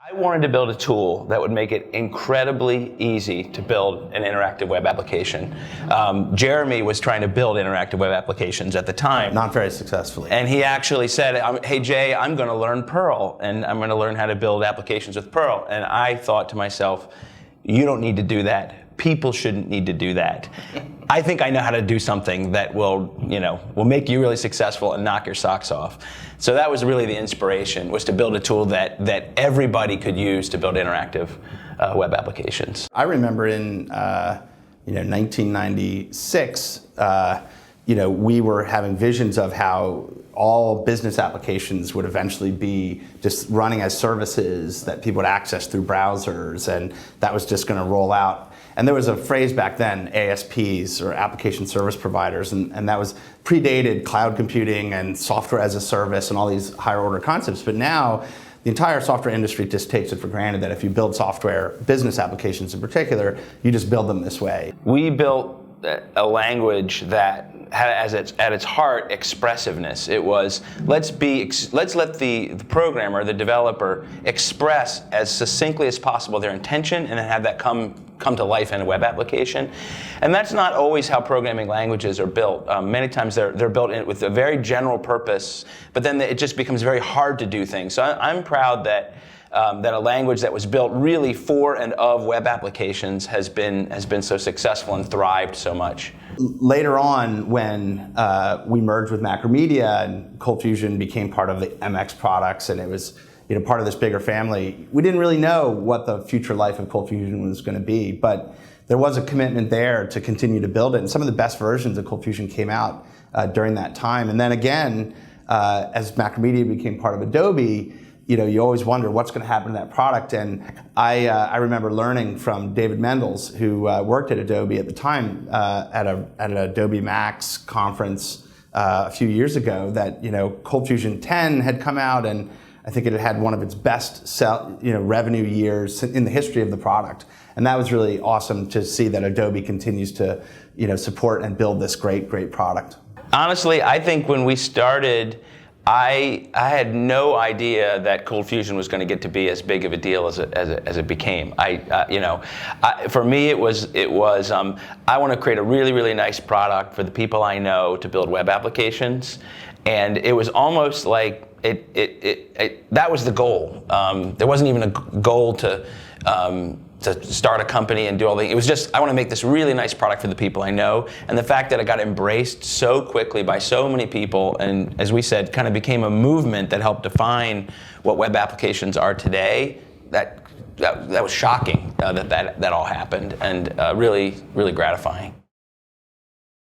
I wanted to build a tool that would make it incredibly easy to build an interactive web application. Jeremy was trying to build interactive web applications at the time. Not very successfully. And he actually said, hey Jay, I'm going to learn Perl, and I'm going to learn how to build applications with Perl. And I thought to myself, you don't need to do that. People shouldn't need to do that. I think I know how to do something that will make you really successful and knock your socks off. So that was really the inspiration, was to build a tool that everybody could use to build interactive web applications. I remember in 1996, we were having visions of how all business applications would eventually be just running as services that people would access through browsers, and that was just going to roll out. And there was a phrase back then, ASPs, or application service providers, and that was predated cloud computing and software as a service and all these higher order concepts. But now, the entire software industry just takes it for granted that if you build software, business applications in particular, you just build them this way. We built a language that had at its heart expressiveness. It was, let's let the programmer, the developer, express as succinctly as possible their intention, and then have that come to life in a web application. And that's not always how programming languages are built. Many times they're built with a very general purpose, but then it just becomes very hard to do things. So I'm proud that a language that was built really for and of web applications has been so successful and thrived so much. Later on, when we merged with Macromedia and ColdFusion became part of the MX products, and it was part of this bigger family, we didn't really know what the future life of ColdFusion was going to be, but there was a commitment there to continue to build it. And some of the best versions of ColdFusion came out during that time. And then again, as Macromedia became part of Adobe, you always wonder what's going to happen to that product. And I remember learning from David Mendels, who worked at Adobe at the time at an Adobe Max conference a few years ago, that ColdFusion 10 had come out, and I think it had one of its best revenue years in the history of the product. And that was really awesome to see that Adobe continues to support and build this great product. Honestly, I think when we started, I had no idea that ColdFusion was going to get to be as big of a deal as it became. For me, it was I want to create a really nice product for the people I know to build web applications, and it was almost like that was the goal. There wasn't even a goal to start a company and do all the. It was just, I want to make this really nice product for the people I know, and the fact that it got embraced so quickly by so many people, and as we said, kind of became a movement that helped define what web applications are today. That was shocking that all happened, and really gratifying.